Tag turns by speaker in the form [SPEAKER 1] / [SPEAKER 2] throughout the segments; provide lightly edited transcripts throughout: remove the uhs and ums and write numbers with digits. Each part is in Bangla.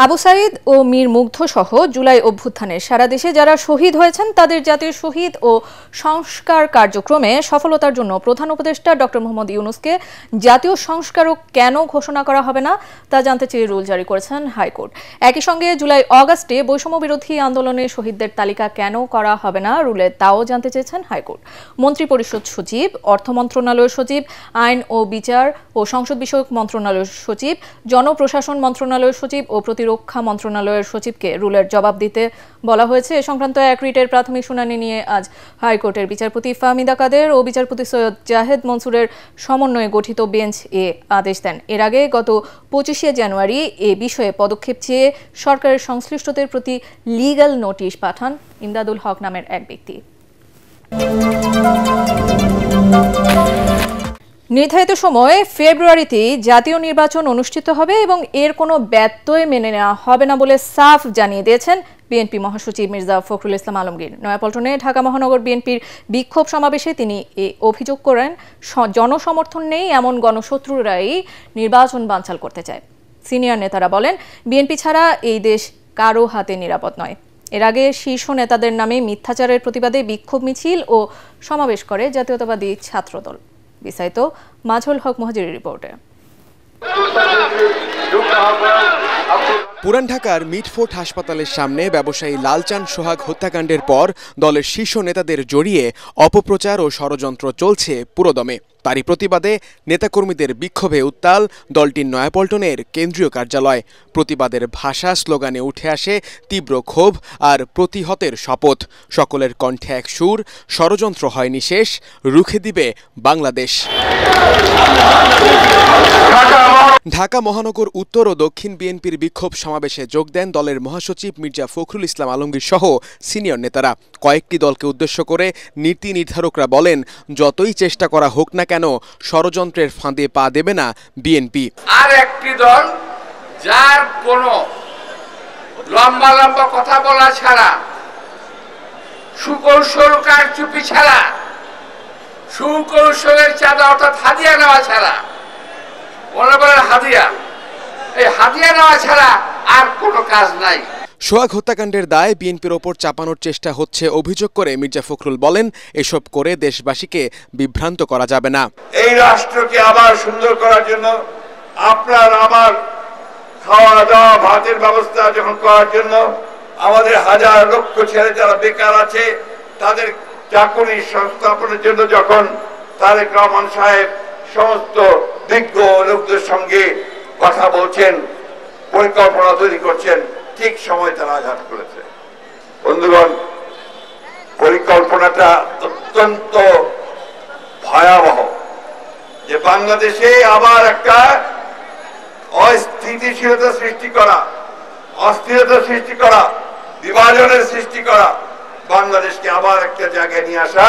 [SPEAKER 1] আবু সাঈদ ও মীর মুগ্ধ সহ জুলাই অভ্যুত্থানে সারা দেশে যারা শহীদ হয়েছেন তাদের জাতীয় শহীদ ও সংস্কার কার্যক্রমে সফলতার জন্য প্রধান উপদেষ্টা ডক্টর মোহাম্মদ ইউনূসকে জাতীয় সংস্কারক কেন ঘোষণা করা হবে না তা জানতে চেয়ে রুল জারি করেছেন হাইকোর্ট। একই সঙ্গে জুলাই আগস্টে বৈষম্য বিরোধী আন্দোলনে শহীদদের তালিকা কেন করা হবে না রুলে তাও জানতে চেয়েছেন হাইকোর্ট। মন্ত্রিপরিষদ সচিব, অর্থ মন্ত্রণালয়ের সচিব, আইন ও বিচার ও সংসদ বিষয়ক মন্ত্রণালয়ের সচিব, জনপ্রশাসন মন্ত্রণালয়ের সচিব ও প্রতিরক্ষা মন্ত্রণালয়ের সচিবকে রুলের জবাব দিতে বলা হয়েছে। এ সংক্রান্ত এক রিটের প্রাথমিক শুনানি নিয়ে আজ হাইকোর্টের বিচারপতি ফাহমিদা কাদের ও বিচারপতি সৈয়দ জাহেদ মনসুরের সমন্বয়ে গঠিত বেঞ্চ এ আদেশ দেন। এর আগে গত 25শে জানুয়ারি এ বিষয়ে পদক্ষেপ চেয়ে সরকারের সংশ্লিষ্টদের প্রতি লিগ্যাল নোটিশ পাঠান ইমদাদুল হক নামের এক ব্যক্তি। নির্ধারিত সময়ে ফেব্রুয়ারিতে জাতীয় নির্বাচন অনুষ্ঠিত হবে এবং এর কোনো ব্যত্যয় মেনে নেওয়া হবে না বলে সাফ জানিয়ে দিয়েছেন বিএনপি মহাসচিব মির্জা ফখরুল ইসলাম আলমগীর। নয়াপল্টনে ঢাকা মহানগর বিএনপির বিক্ষোভ সমাবেশে তিনি অভিযোগ করেন, জনসমর্থন নেই এমন গণশত্রুরাই নির্বাচন বানচাল করতে চায়। সিনিয়র নেতারা বলেন, বিএনপি ছাড়া এই দেশ কারো হাতে নিরাপদ নয়। এর আগে শীর্ষ নেতাদের নামে মিথ্যাচারের প্রতিবাদে বিক্ষোভ মিছিল ও সমাবেশ করে জাতীয়তাবাদী ছাত্রদল। বিস্তারিত মাজহুল হক মুহাজিরের রিপোর্টে।
[SPEAKER 2] পুরান ঢাকার মিটফোর্ট হাসপাতালের সামনে ব্যবসায়ী লালচাঁদ সোহাগ হত্যাকাণ্ডের পর দলের শীর্ষ নেতাদের জড়িয়ে অপপ্রচার ও ষড়যন্ত্র চলছে পুরোদমে। তারই প্রতিবাদে নেতাকর্মীদের বিক্ষোভে উত্তাল দলটির নয়াপল্টনের কেন্দ্রীয় কার্যালয়। প্রতিবাদের ভাষা স্লোগানে উঠে আসে তীব্র ক্ষোভ আর প্রতিহতের শপথ। সকলের কণ্ঠে এক সুর, ষড়যন্ত্র হয়নি শেষ, রুখে দিবে বাংলাদেশ। ঢাকা মহানগর উত্তর ও দক্ষিণ বিএনপির বিক্ষোভ সমাবেশে যোগ দেন দলের মহাসচিব মির্জা ফখরুল ইসলাম আলমগীর সহ সিনিয়র নেতারা। কয়েকটি দলকে উদ্দেশ্য করে নীতি নির্ধারকরা বলেন, যতই চেষ্টা করা হোক না কেন ষড়যন্ত্রের ফাঁদে পা দেবে না বিএনপি।
[SPEAKER 3] আর একটি দল যার কোনো লম্বা লম্বা কথা বলা ছাড়া, সুকৌশল কারচুপি ছাড়া, সুকৌশলের চাঁদা অর্থাৎ হাদিয়া নেওয়া ছাড়া, মনে করেন হাদিয়া, এই হাদিয়া নেওয়া ছাড়া আর কোনো কাজ নাই।
[SPEAKER 2] সোহাগ হত্যাকাণ্ডের দায় বিএনপির ওপর চাপানোর চেষ্টা হচ্ছে অভিযোগ করে মির্জা ফখরুল বলেন, এসব করে দেশবাসীকে বিভ্রান্ত করা যাবে না।
[SPEAKER 4] এই রাষ্ট্রকে আবার সুন্দর করার জন্য, আপনার আমার খাওয়া দাওয়া ভাতের ব্যবস্থা যখন করার জন্য, আমাদের হাজার লক্ষ ছেলে যারা বেকার আছে তাদের চাকরি সংস্থাপনের জন্য যখন তারেক রহমান সাহেব সমস্ত বিজ্ঞ লোকদের সঙ্গে কথা বলছেন, পরিকল্পনা তৈরি করছেন, ঠিক সময় তারা আঘাত করেছে। বন্ধুগণ, পরিকল্পনাটা অত্যন্ত ভয়াবহ যে বাংলাদেশে আবার একটা অস্থিতিশীলতা সৃষ্টি করা, অস্থিরতা সৃষ্টি করা, বিভাজনের সৃষ্টি করা, বাংলাদেশকে আবার একটা জায়গায় নিয়ে আসা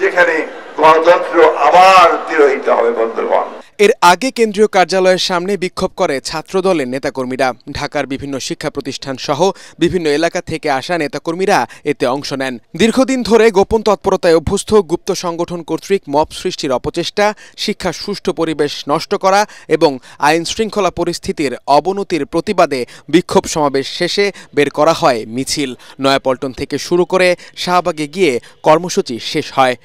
[SPEAKER 4] যেখানে গণতন্ত্র আবার তিরোহিত হবে। বন্ধুগণ,
[SPEAKER 2] এর আগে কেন্দ্রীয় কার্যালয়ের সামনে বিক্ষোভ করে ছাত্রদলের নেতাকর্মীরা। ঢাকার বিভিন্ন শিক্ষা প্রতিষ্ঠান সহ বিভিন্ন এলাকা থেকে আসা নেতাকর্মীরা এতে অংশ নেন। দীর্ঘদিন ধরে গোপন তৎপরতায় অভ্যস্ত গুপ্ত সংগঠন কর্তৃক মব সৃষ্টির অপচেষ্টা, শিক্ষার সুষ্ঠু পরিবেশ নষ্ট করা এবং আইন শৃঙ্খলা পরিস্থিতির অবনতির প্রতিবাদে বিক্ষোভ সমাবেশ শেষে বের করা হয় মিছিল। নয়াপল্টন থেকে শুরু করে শাহবাগে গিয়ে কর্মসূচি শেষ হয়।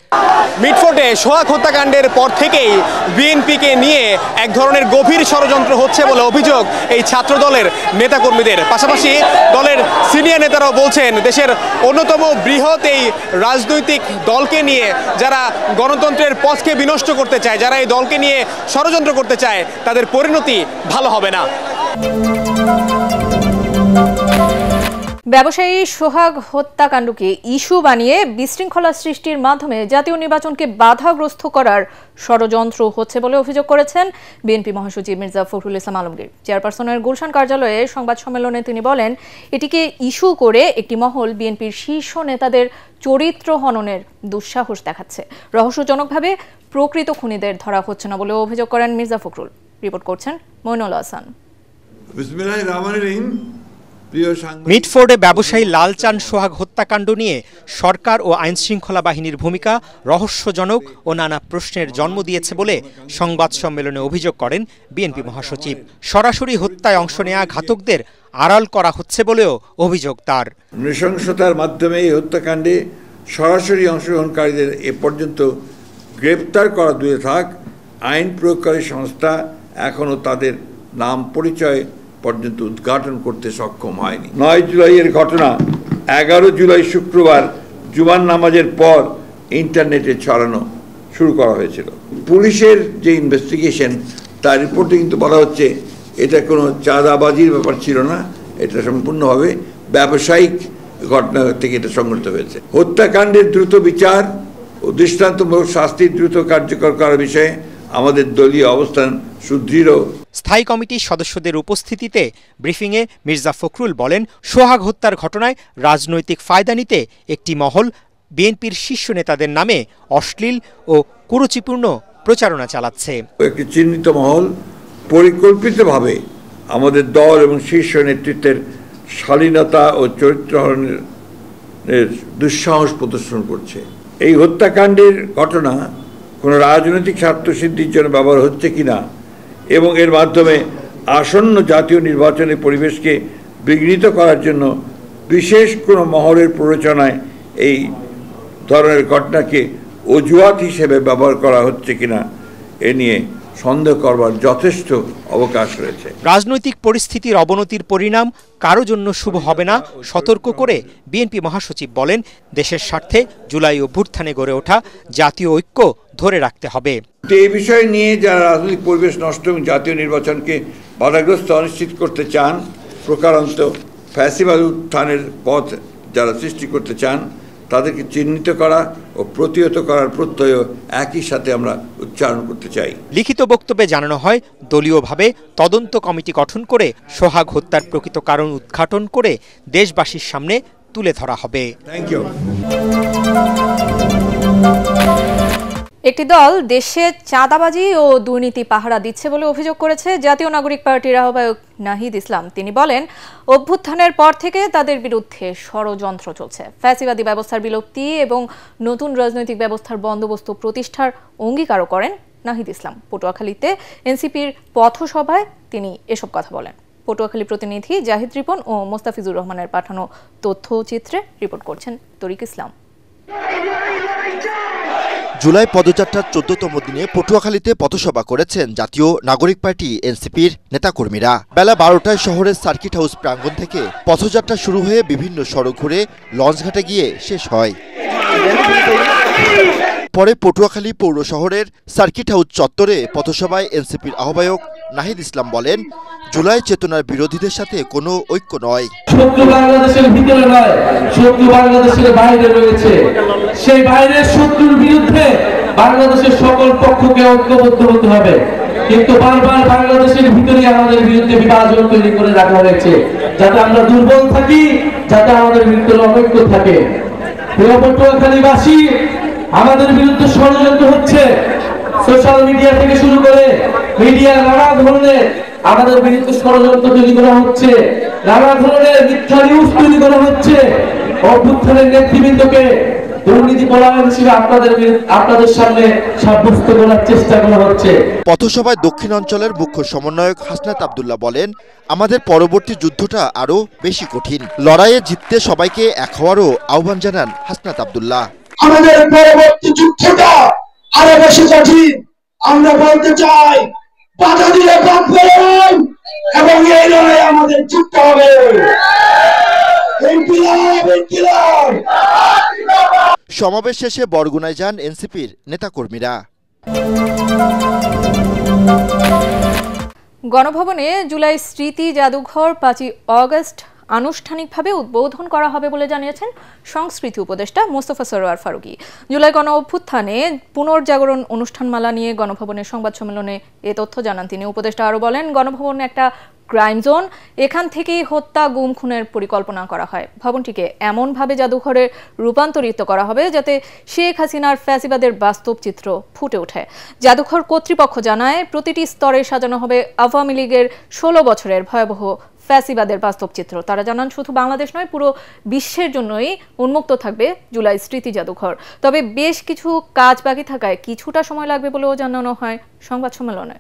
[SPEAKER 5] মিটফোর্টে সোহাগ হত্যাকাণ্ডের পর থেকেই বিএনপিকে নিয়ে এক ধরনের গভীর ষড়যন্ত্র হচ্ছে বলে অভিযোগ এই ছাত্রদলের নেতাকর্মীদের। পাশাপাশি দলের সিনিয়র নেতারাও বলছেন, দেশের অন্যতম বৃহৎ এই রাজনৈতিক দলকে নিয়ে যারা গণতন্ত্রের পথকে বিনষ্ট করতে চায়, যারা এই দলকে নিয়ে ষড়যন্ত্র করতে চায়, তাদের পরিণতি ভালো হবে না।
[SPEAKER 1] ব্যবসায়ী সোহাগ হত্যাকাণ্ডকে ইস্যু বানিয়ে বিশৃঙ্খলা সৃষ্টির মাধ্যমে জাতীয় নির্বাচনকে বাধাগ্রস্ত করার ষড়যন্ত্র হচ্ছে বলে অভিযোগ করেছেন বিএনপি মহাসচিব মির্জা ফখরুল ইসলাম আলমগীর। চেয়ারপারসনের গুলশান কার্যালয়ে সংবাদ সম্মেলনে তিনি বলেন, এটিকে ইস্যু করে একটি মহল বিএনপির শীর্ষ নেতাদের চরিত্র হননের দুঃসাহস দেখাচ্ছে। রহস্যজনকভাবে প্রকৃত খুনিদের ধরা হচ্ছে না বলে অভিযোগ করেন মির্জা ফখরুল। রিপোর্ট করছেন মইনুল হাসান।
[SPEAKER 6] বিসমিল্লাহির রহমানির রহিম। মিটফোর্ডে ব্যবসায়ী লালচাঁদ সোহাগ হত্যাকাণ্ড নিয়ে সরকার ও আইনশৃঙ্খলা বাহিনীর ভূমিকা রহস্যজনক ও নানা প্রশ্নের জন্ম দিয়েছে বলে সংবাদ সম্মেলনে অভিযোগ করেন বিএনপি মহাসচিব। সরাসরি হত্যায় অংশ নেওয়া ঘাতকদের আড়াল করা হচ্ছে বলেও অভিযোগ তার।
[SPEAKER 4] নৃশংসতার মাধ্যমে এই হত্যাকাণ্ডে সরাসরি অংশগ্রহণকারীদের এ পর্যন্ত গ্রেপ্তার করা দূরে থাক, আইন প্রয়োগকারী সংস্থা এখনও তাদের নাম পরিচয় পর্যন্ত উদ্ঘাটন করতে সক্ষম হয়নি। 9 জুলাইয়ের ঘটনা 11 জুলাই শুক্রবার জুমার নামাজের পর ইন্টারনেটে ছড়ানো শুরু করা হয়েছিল। পুলিশের যে ইনভেস্টিগেশন তার রিপোর্টে কিন্তু বলা হচ্ছে এটা কোনো চাঁদাবাজির ব্যাপার ছিল না, এটা সম্পূর্ণভাবে ব্যবসায়িক ঘটনা থেকে এটা সংঘটিত হয়েছে। হত্যাকাণ্ডের দ্রুত বিচার ও দৃষ্টান্তমূলক শাস্তি দ্রুত কার্যকর করার বিষয়ে আমাদের দলীয় অবস্থান সুদৃঢ়।
[SPEAKER 6] স্থায়ী কমিটির সদস্যদের উপস্থিতিতে ব্রিফিংয়ে মির্জা ফখরুল বলেন, সোহাগ হত্যার ঘটনায় রাজনৈতিক ফায়দা নিতে একটি মহল বিএনপির শীর্ষ নেতাদের নামে অশ্লীল ও কুরুচিপূর্ণ প্রচারণা চালাচ্ছে।
[SPEAKER 4] একটি চিহ্নিত মহল পরিকল্পিতভাবে আমাদের দল এবং শীর্ষ নেতৃত্বের শালীনতা ও চরিত্রহরণের দুঃসাহস প্রদর্শন করছে। এই হত্যাকাণ্ডের ঘটনা কোনো রাজনৈতিক স্বার্থসিদ্ধির জন্য ব্যবহার হচ্ছে কিনা এবং এর মাধ্যমে আসন্ন জাতীয় নির্বাচনের পরিবেশকে বিঘ্নিত করার জন্য বিশেষ কোনো মহলের প্ররোচনায় এই ধরনের ঘটনাকে অজুহাত হিসেবে ব্যবহার করা হচ্ছে কিনা এ নিয়ে সন্দেহ করবার যথেষ্ট অবকাশ রয়েছে।
[SPEAKER 6] রাজনৈতিক পরিস্থিতির অবনতির পরিণাম কারো জন্য শুভ হবে না সতর্ক করে বিএনপি মহাসচিব বলেন, দেশের স্বার্থে জুলাই অভ্যুত্থানে গড়ে ওঠা জাতীয় ঐক্য ধরে রাখতে হবে।
[SPEAKER 4] এই বিষয় নিয়ে যারা রাজনৈতিক পরিবেশ নষ্ট এবং জাতীয় নির্বাচনকে বাধাগ্রস্ত অনিশ্চিত করতে চান, প্রকারান্ত ফ্যাসিবাদ উত্থানের পথ যারা সৃষ্টি করতে চান, তাদেরকে চিহ্নিত করা ও প্রতিহত করার প্রত্যয় একই সাথে আমরা উচ্চারণ করতে চাই।
[SPEAKER 6] লিখিত বক্তব্যে জানানো হয়, দলীয়ভাবে তদন্ত কমিটি গঠন করে সোহাগ হত্যার প্রকৃত কারণ উদ্ঘাটন করে দেশবাসীর সামনে তুলে ধরা হবে।
[SPEAKER 4] Thank you.
[SPEAKER 1] একটি দল দেশে চাঁদাবাজি ও দুর্নীতি পাহারা দিচ্ছে বলে অভিযোগ করেছে জাতীয় নাগরিক পার্টির আহ্বায়ক নাহিদ ইসলাম। তিনি বলেন, অভ্যুত্থানের পর থেকে তাদের বিরুদ্ধে ষড়যন্ত্র চলছে। ফ্যাসিবাদী ব্যবস্থার বিলুপ্তি এবং নতুন রাজনৈতিক ব্যবস্থার বন্দোবস্ত প্রতিষ্ঠার অঙ্গীকারও করেন নাহিদ ইসলাম। পটুয়াখালীতে এনসিপির পথসভায় তিনি এসব কথা বলেন। পটুয়াখালী প্রতিনিধি জাহিদ রিপন ও মোস্তাফিজুর রহমানের পাঠানো তথ্যচিত্রে রিপোর্ট করছেন তরিক ইসলাম।
[SPEAKER 7] জুলাই পদযাত্রার 14তম দিনে পটুয়াখালীতে পথসভা করেছেন জাতীয় নাগরিক পার্টি এনসিপির নেতাকর্মীরা। বেলা 12টায় শহরের সার্কিট হাউস প্রাঙ্গণ থেকে পথযাত্রা শুরু হয়ে বিভিন্ন সড়ক ঘুরে লঞ্চঘাটে গিয়ে শেষ হয়। পরে পটুয়াখালী পৌর শহরের সার্কিট হাউস চত্বরে পথসভায় এনসিপির আহ্বায়ক নাহিদ ইসলাম বলেন, জুলাই চেতনার বিরোধীদের সাথে কোনো ঐক্য নয়।
[SPEAKER 8] শত্রু বাংলাদেশের ভিতরে নয়, শত্রু বাংলাদেশের বাইরে রয়েছে। সেই বাইরের শত্রুর বিরুদ্ধে বাংলাদেশের সকল পক্ষকে ঐক্যবদ্ধ হতে হবে। কিন্তু বারবার বাংলাদেশের ভিতরে আমাদের বিরুদ্ধে বিভাজন তৈরি করে রাখা হয়েছে, যাতে আমরা দুর্বল থাকি, যাতে আমাদের বিরুদ্ধে অনৈক্য থাকে। প্রিয় পটুয়াখালীবাসী, আমাদের বিরুদ্ধে ষড়যন্ত্র হচ্ছে। সোশ্যাল মিডিয়া থেকে শুরু করে মিডিয়া নানা ধরনের আমাদের বিরুদ্ধে ষড়যন্ত্র তৈরি করা হচ্ছে, নানা ধরনের মিথ্যা নিউজ তৈরি করা হচ্ছে। অভ্যুত্থানের নেতৃবৃন্দকে দুর্নীতি পরায়ণ হিসেবে আপনাদের সামনে সাব্যস্ত করার চেষ্টা করা হচ্ছে।
[SPEAKER 7] পথসভায় দক্ষিণ অঞ্চলের মুখ্য সমন্বয়ক হাসনাত আব্দুল্লাহ বলেন, আমাদের পরবর্তী যুদ্ধটা আরো বেশি কঠিন। লড়াইয়ে জিততে সবাইকে এক হওয়ারও আহ্বান জানান হাসনাত আব্দুল্লাহ।
[SPEAKER 9] আমাদের পরবর্তী যুদ্ধটা আরো বেশি কঠিন। আমরা বলতে চাই, বাধা দিলে বাঁধবেন এবং এই লড়াই আমাদের জিততে হবে।
[SPEAKER 7] সমাবেশ শেষে বরগুনায় যান এনসিপির নেতাকর্মীরা।
[SPEAKER 1] গণভবনে জুলাই স্মৃতি জাদুঘর 5 আগস্ট আনুষ্ঠানিকভাবে উদ্বোধন করা হবে বলে জানিয়েছেন সংস্কৃতি উপদেষ্টা মোস্তফা সরোয়ার ফারুকী। জুলাই গণ অভ্যুত্থানে পুনর্জাগরণ অনুষ্ঠানমালা নিয়ে গণভবনের সংবাদ সম্মেলনে এ তথ্য জানান তিনি। উপদেষ্টা আরও বলেন, গণভবন একটা ক্রাইম জোন, এখান থেকেই হত্যা গুম খুনের পরিকল্পনা করা হয়। ভবনটিকে এমনভাবে জাদুঘরে রূপান্তরিত করা হবে যাতে শেখ হাসিনার ফ্যাসিবাদের বাস্তব চিত্র ফুটে ওঠে। জাদুঘর কর্তৃপক্ষ জানায়, প্রতিটি স্তরে সাজানো হবে আওয়ামী লীগের 16 বছরের ভয়াবহ ফ্যাসিবাদের বাস্তব চিত্র। তারা জানান শুধু বাংলাদেশ নয়, পুরো বিশ্বের জন্যই উন্মুক্ত থাকবে জুলাই স্মৃতি জাদুঘর। তবে বেশ কিছু কাজ বাকি থাকায় কিছুটা সময় লাগবে বলেও জানানো হয় সংবাদ সম্মেলনে।